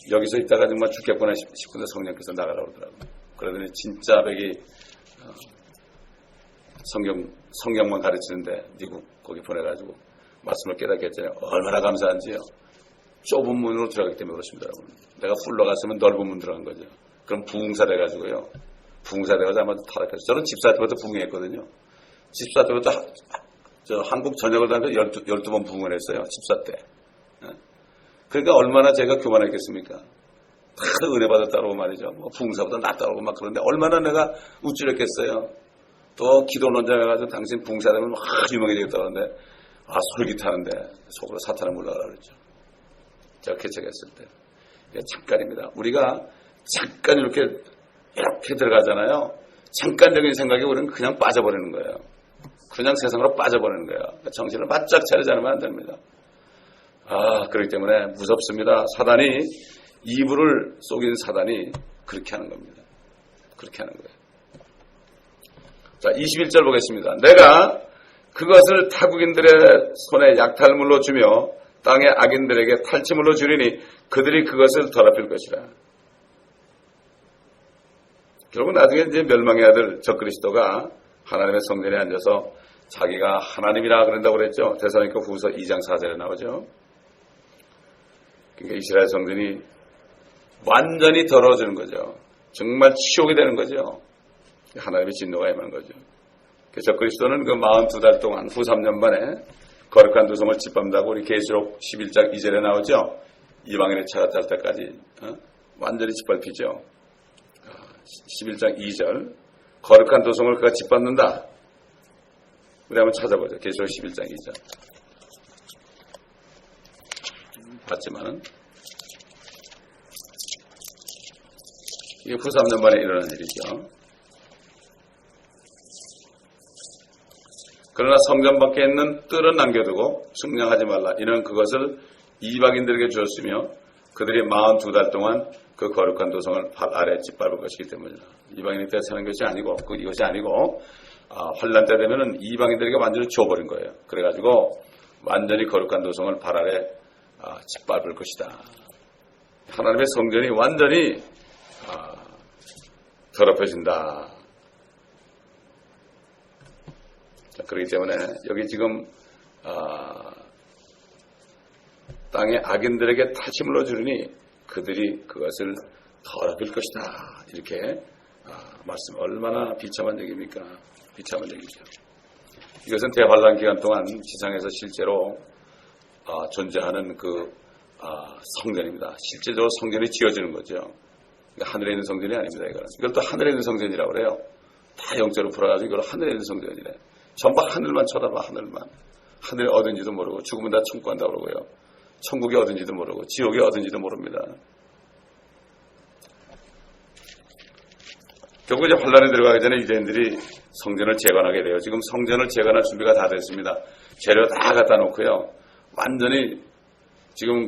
여기서 있다가 정말 죽겠구나 싶은데 성령께서 나가라고 그러더라고요. 그러더니 진짜 백이 성경만 가르치는데 미국 거기 보내가지고 말씀을 깨닫게 했잖아요. 얼마나 감사한지요. 좁은 문으로 들어가기 때문에 그렇습니다, 여러분. 내가 훌러갔으면 넓은 문 들어간 거죠. 그럼 부흥사 돼가지고요. 부흥사 돼가지고 아마 타락했어요. 저는 집사 때부터 부흥했거든요. 집사 때부터 한국 전역을 다니면서 12번 부흥을 했어요. 집사 때. 그러니까 얼마나 제가 교만했겠습니까? 다 은혜 받았다고 말이죠. 뭐 부흥사보다 낫다고 막 그러는데 얼마나 내가 우쭐했겠어요. 또 기도론자해가지고 당신 부흥사 되면 막 유명해지겠다고 하는데 솔깃하는데 속으로 사탄을 물러가라 그랬죠. 제가 개척했을 때. 이게 잠깐입니다. 우리가 잠깐 이렇게 들어가잖아요. 잠깐적인 생각에 우리는 그냥 빠져버리는 거예요. 그냥 세상으로 빠져버리는 거예요. 정신을 바짝 차리지 않으면 안 됩니다. 그렇기 때문에 무섭습니다. 사단이, 이불을 속인 사단이 그렇게 하는 겁니다. 그렇게 하는 거예요. 자, 21절 보겠습니다. 내가 그것을 타국인들의 손에 약탈물로 주며 땅의 악인들에게 탈취물로 주리니 그들이 그것을 더럽힐 것이라. 결국 나중에 이제 멸망의 아들 적그리스도가 하나님의 성전에 앉아서 자기가 하나님이라 그런다고 그랬죠. 데살로니가 후서 2장 4절에 나오죠. 그러니까 이스라엘 성전이 완전히 더러워지는 거죠. 정말 치욕이 되는 거죠. 하나님의 진노가 임하는 거죠. 적그리스도는 그 42달 동안 후 3년 만에 거룩한 두 성을 짓밟는다고 우리 계시록 11장 2절에 나오죠. 이방인의 차가 딸 때까지 완전히 짓밟히죠. 11장 2절 거룩한 두 성을 그가 짓밟는다. 우리 한번 찾아보죠. 계시록 11장 2절. 봤지만은 이게 후 3년 만에 일어난 일이죠. 그러나 성전 밖에 있는 뜰은 남겨두고 측량하지 말라. 이는 그것을 이방인들에게 주었으며 그들이 42달 동안 그 거룩한 도성을 발 아래 짓밟을 것이기 때문이다. 이방인이 때 사는 것이 아니고 이것이 아니고 환란 때 되면은 이방인들에게 완전히 줘버린 거예요. 그래가지고 완전히 거룩한 도성을 발 아래 짓밟을 것이다. 하나님의 성전이 완전히 더럽혀진다. 그렇기 때문에 여기 지금 땅의 악인들에게 타침을 주르니 그들이 그것을 더럽힐 것이다. 이렇게 말씀. 얼마나 비참한 얘기입니까? 비참한 얘기죠. 이것은 대환란 기간 동안 지상에서 실제로 존재하는 그 성전입니다. 실제적으로 성전이 지어지는 거죠. 그러니까 하늘에 있는 성전이 아닙니다. 이걸 또 하늘에 있는 성전이라고 그래요. 다 영적으로 풀어가지고 이걸 하늘에 있는 성전이래. 전부 하늘만 쳐다봐. 하늘만. 하늘이 어딘지도 모르고 죽으면 다 천국 간다 그러고요. 천국이 어딘지도 모르고 지옥이 어딘지도 모릅니다. 결국 이제 환란에 들어가기 전에 유대인들이 성전을 재건하게 돼요. 지금 성전을 재건할 준비가 다 됐습니다. 재료 다 갖다 놓고요. 완전히 지금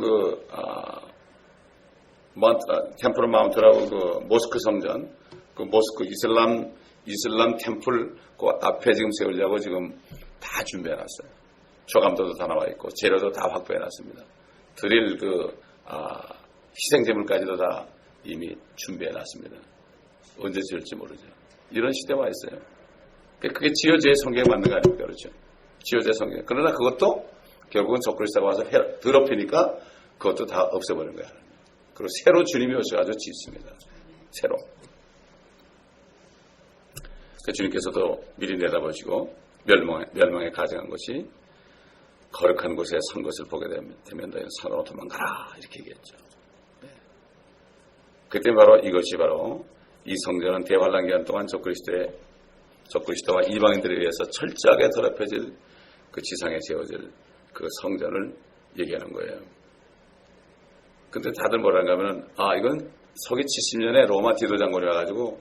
템플 마운트라고 그 모스크 성전, 그 모스크 이슬람 템플 그 앞에 지금 세우려고 지금 다 준비해놨어요. 초감도도 다 나와 있고 재료도 다 확보해놨습니다. 드릴 희생제물까지도 다 이미 준비해놨습니다. 언제 지을지 모르죠. 이런 시대에 와 있어요. 그게 지어져야 성경에 맞는 거 아닙니까? 그렇죠. 지어져야 성경. 그러나 그것도 결국은 적그리스도가 와서 더럽히니까 그것도 다 없애버린 거야. 그리고 새로 주님이 오셔가지고 짓습니다. 새로. 주님께서도 미리 내다보시고 멸망에 가정한 것이 거룩한 곳에 산 것을 보게 되면 너희는 산으로 도망가라 이렇게 얘기했죠. 네. 그때 바로 이것이 바로 이 성전은 대환란 기간 동안 적그리스도와 이방인들에 의해서 철저하게 더럽혀질 그 지상에 세워질 그 성전을 얘기하는 거예요. 근데 다들 뭐라는가 하면은, 이건 서기 70년에 로마 디도 장군이 와가지고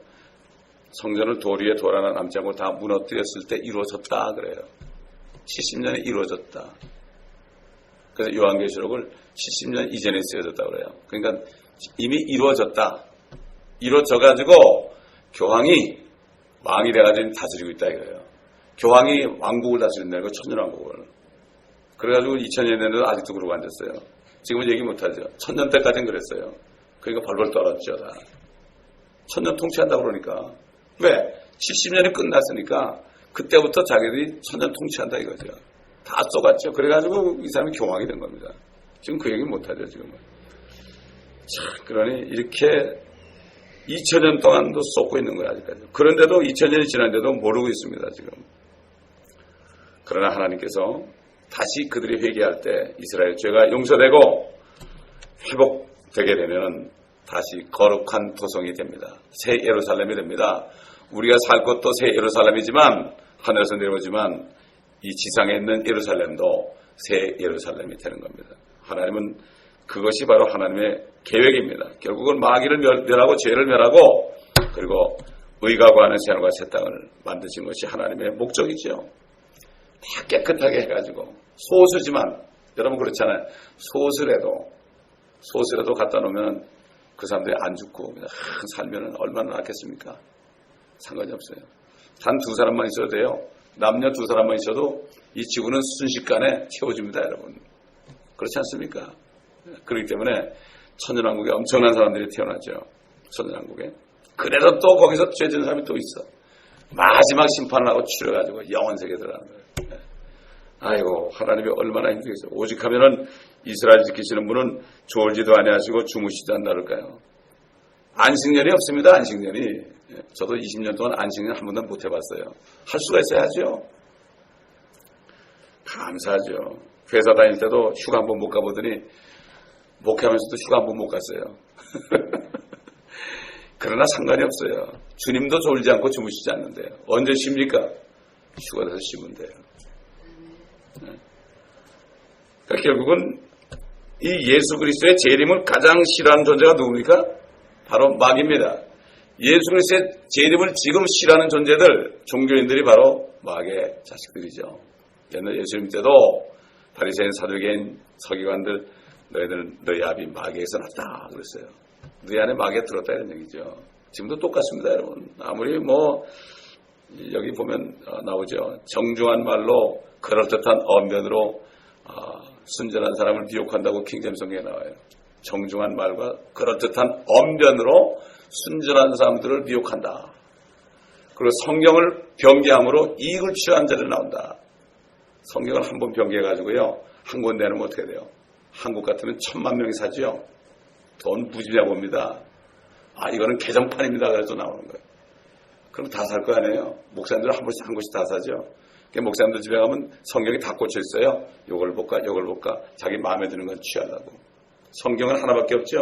성전을 돌 위에 돌 하나 남지 않고 다 무너뜨렸을 때 이루어졌다 그래요. 70년에 이루어졌다. 그래서 요한계시록을 70년 이전에 쓰여졌다 그래요. 그러니까 이미 이루어졌다. 이루어져가지고 교황이 왕이 돼가지고 다스리고 있다 이거예요. 교황이 왕국을 다스린다는 거, 천년왕국을. 그래가지고 2000년 됐는데도 아직도 그러고 앉았어요. 지금은 얘기 못하죠. 1000년 때까지는 그랬어요. 그러니까 벌벌 떨었죠. 다. 1000년 통치한다고 그러니까. 왜? 70년이 끝났으니까 그때부터 자기들이 1000년 통치한다 이거죠. 다 쏘갔죠. 그래가지고 이 사람이 교황이 된 겁니다. 지금 그 얘기 못하죠. 지금은. 자, 그러니 이렇게 2000년 동안도 쏟고 있는 거예요. 아직까지. 그런데도 2000년이 지났는데도 모르고 있습니다. 지금. 그러나 하나님께서 다시 그들이 회개할 때 이스라엘 죄가 용서되고 회복되게 되면 다시 거룩한 토성이 됩니다. 새 예루살렘이 됩니다. 우리가 살 것도 새 예루살렘이지만 하늘에서 내려오지만 이 지상에 있는 예루살렘도 새 예루살렘이 되는 겁니다. 하나님은 그것이 바로 하나님의 계획입니다. 결국은 마귀를 멸하고 죄를 멸하고 그리고 의가 구하는 새하늘과 새 땅을 만드신 것이 하나님의 목적이죠. 다 깨끗하게 해가지고 소수지만 여러분 그렇잖아요. 소수라도 갖다 놓으면 그 사람들이 안 죽고 그냥 살면 얼마나 낫겠습니까? 상관이 없어요. 단 2사람만 있어도 돼요. 남녀 2사람만 있어도 이 지구는 순식간에 채워집니다. 여러분. 그렇지 않습니까? 그렇기 때문에 천년왕국에 엄청난 사람들이 태어나죠. 천년왕국에. 그래도 또 거기서 죄진 사람이 또 있어. 마지막 심판을 하고 추려가지고 영원세계에 들어가는 거예요. 아이고 하나님이 얼마나 힘들겠어요. 오직 하면은 이스라엘 지키시는 분은 졸지도 아니하시고 주무시지도 않나 그럴까요? 안식년이 없습니다. 안식년이. 저도 20년 동안 안식년 한 번도 못 해봤어요. 할 수가 있어야죠. 감사하죠. 회사 다닐 때도 휴가 한 번 못 가보더니 목회하면서도 휴가 한 번 못 갔어요. 그러나 상관이 없어요. 주님도 졸지 않고 주무시지 않는데요. 언제 쉽니까? 휴가 돼서 쉬면 돼요. 그러니까 결국은 이 예수 그리스도의 재림을 가장 싫어하는 존재가 누굽니까? 바로 마귀입니다. 예수 그리스도의 재림을 지금 싫어하는 존재들, 종교인들이 바로 마귀의 자식들이죠. 옛날 예수님 때도 바리새인, 사두개인, 서기관들 너희들은 너희 아비 마귀에서 났다 그랬어요. 너희 안에 마귀가 들었다 이런 얘기죠. 지금도 똑같습니다. 여러분. 아무리 여기 보면 나오죠. 정중한 말로 그럴듯한 언변으로 순전한 사람을 미혹한다고 킹제임스 성경에 나와요. 정중한 말과 그럴듯한 언변으로 순전한 사람들을 미혹한다. 그리고 성경을 변개함으로 이익을 취한 자를 나온다. 성경을 한 번 변개해가지고요. 한 권 내놓으면 어떻게 돼요? 한국 같으면 1000만 명이 사죠. 돈 무지냐 봅니다. 이거는 개정판입니다. 그래서 나오는 거예요. 그럼 다 살 거 아니에요? 목사님들은 한 곳씩 다 사죠. 목사님들 집에 가면 성경이 다 꽂혀 있어요. 요걸 볼까, 요걸 볼까. 자기 마음에 드는 건 취하려고. 성경은 하나밖에 없죠.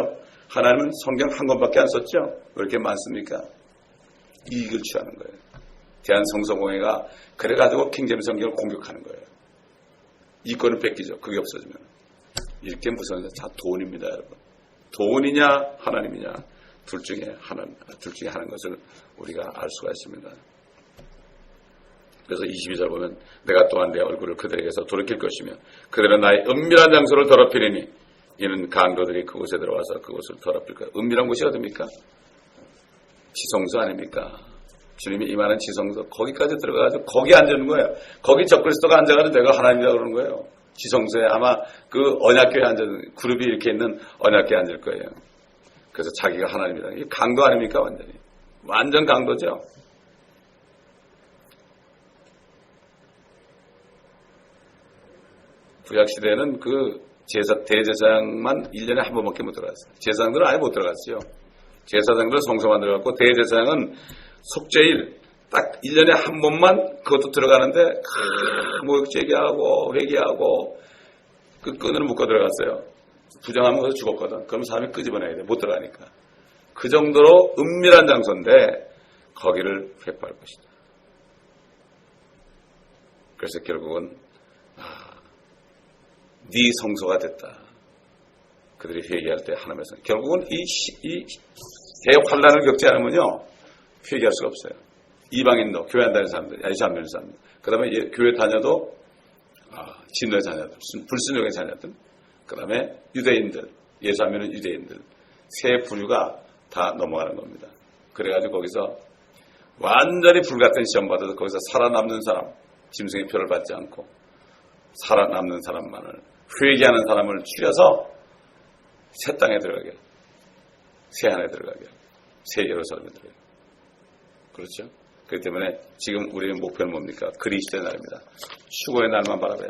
하나님은 성경 한 권밖에 안 썼죠. 왜 이렇게 많습니까? 이익을 취하는 거예요. 대한성서공회가 그래가지고 킹제임스 성경을 공격하는 거예요. 이권을 뺏기죠. 그게 없어지면. 이렇게 무슨 다 돈입니다, 여러분. 돈이냐 하나님이냐 둘 중에 하나인 것을 우리가 알 수가 있습니다. 그래서 22절 보면 내가 또한 내 얼굴을 그들에게서 돌이킬 것이며 그들은 나의 은밀한 장소를 더럽히리니 이는 강도들이 그곳에 들어와서 그곳을 더럽힐 거예요. 은밀한 곳이 어딥니까? 지성소 아닙니까? 주님이 임하는 지성소 거기까지 들어가가지고 거기 앉는 거예요. 거기 적그리스도가 앉아가지고 내가 하나님이라고 그러는 거예요. 지성소에 아마 그 언약궤에 앉은 그룹이 이렇게 있는 언약궤에 앉을 거예요. 그래서 자기가 하나님이다. 이게 강도 아닙니까? 완전 강도죠. 구약시대에는 그 대제사장만 1년에 한 번밖에 못 들어갔어요. 제사장들은 아예 못 들어갔어요. 제사장들은 성소만 들어갔고 대제사장은 속죄일 딱 1년에 한 번만 그것도 들어가는데 모욕 제기하고 회개하고 그 끈을 묶어 들어갔어요. 부정하면 거기서 죽었거든. 그럼 사람이 끄집어내야 돼. 못 들어가니까. 그 정도로 은밀한 장소인데 거기를 회포할 것이다. 그래서 결국은 네 성소가 됐다. 그들이 회개할 때 하나님의 성. 결국은 이 개혁 환란을 겪지 않으면요 회개할 수가 없어요. 이방인도 교회 안 다니는 사람들, 예수 안 믿는 사람들, 그 다음에 교회 다녀도 진노의 자녀들, 불순종의 자녀들, 그 다음에 유대인들, 예수 안 믿는 유대인들, 세 부류가 다 넘어가는 겁니다. 그래가지고 거기서 완전히 불같은 시험 받아서 거기서 살아남는 사람, 짐승의 표를 받지 않고 살아남는 사람만을, 회개하는 사람을 추려서 새 땅에 들어가게, 새 안에 들어가게, 새 예루살렘에 들어가게. 그렇죠? 그렇기 때문에 지금 우리의 목표는 뭡니까? 그리스도의 날입니다. 휴거의 날만 바라봐요.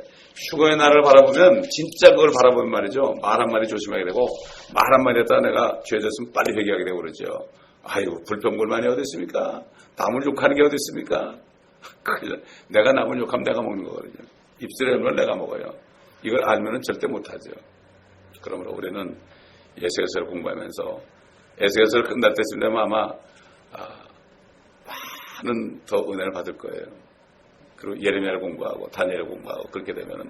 휴거의 날을 바라보면 진짜 그걸 바라보면 말이죠. 말 한마디 조심하게 되고 말 한마디 했다가 내가 죄졌으면 빨리 회개하게 되고 그러죠. 아유 불평불만이 어디 있습니까? 남을 욕하는 게 어디 있습니까? 내가 남을 욕하면 내가 먹는 거거든요. 입술에 넣으면 내가 먹어요. 이걸 알면 절대 못하죠. 그러므로 우리는 에스겔서를 공부하면서 에스겔서를 끝날 때쯤 되면 아마 많은 더 은혜를 받을 거예요. 그리고 예레미야를 공부하고 다니엘을 공부하고 그렇게 되면은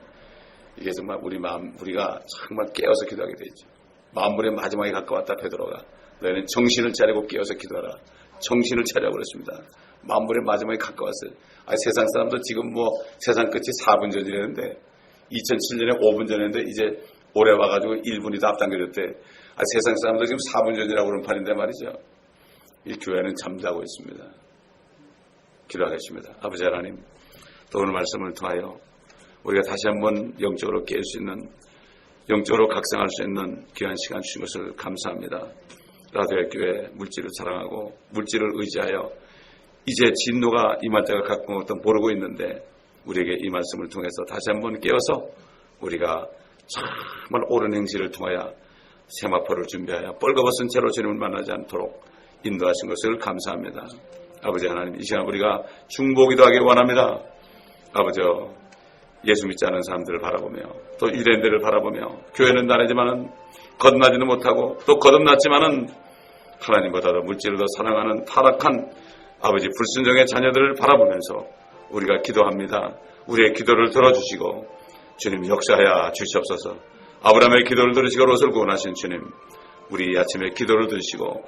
이게 정말 우리가 정말 깨어서 기도하게 되죠. 만물의 마지막에 가까웠다. 베드로가 너희는 정신을 차리고 깨어서 기도하라. 정신을 차리라고 그랬습니다. 만물의 마지막에 가까웠어요. 세상 사람도 지금 세상 끝이 4분 전이라는데 2007년에 5분 전인데 이제 올해 와가지고 1분이 더 앞당겨졌대. 세상 사람도 지금 4분 전이라고 그런 판인데 말이죠. 이 교회는 잠자고 있습니다. 기도하겠습니다. 아버지 하나님, 또 오늘 말씀을 통하여 우리가 다시 한번 영적으로 깰 수 있는, 영적으로 각성할 수 있는 귀한 시간 주신 것을 감사합니다. 라도의 교회 물질을 사랑하고 물질을 의지하여 이제 진노가 임할 때가 가까운 것도 모르고 있는데 우리에게 이 말씀을 통해서 다시 한번 깨어서 우리가 정말 옳은 행실을 통하여 세마포를 준비하여 뻘거벗은 채로 주님을 만나지 않도록 인도하신 것을 감사합니다. 아버지 하나님, 이 시간 우리가 중보기도 하길 원합니다. 아버지, 예수 믿지 않은 사람들을 바라보며 또 유대인들을 바라보며 교회는 다니지만은 거듭나지는 못하고 또 거듭났지만은 하나님보다 더 물질을 더 사랑하는 타락한 아버지 불순종의 자녀들을 바라보면서 우리가 기도합니다. 우리의 기도를 들어주시고 주님 역사하여 주시옵소서. 아브라함의 기도를 들으시고 롯을 구원하신 주님, 우리 아침에 기도를 들으시고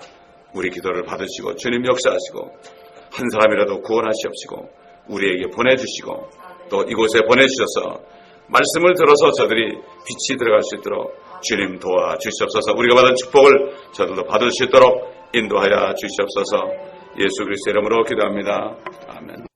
우리 기도를 받으시고 주님 역사하시고 한 사람이라도 구원하시옵시고 우리에게 보내주시고 또 이곳에 보내주셔서 말씀을 들어서 저들이 빛이 들어갈 수 있도록 주님 도와주시옵소서. 우리가 받은 축복을 저들도 받을 수 있도록 인도하여 주시옵소서. 예수 그리스도의 이름으로 기도합니다. 아멘.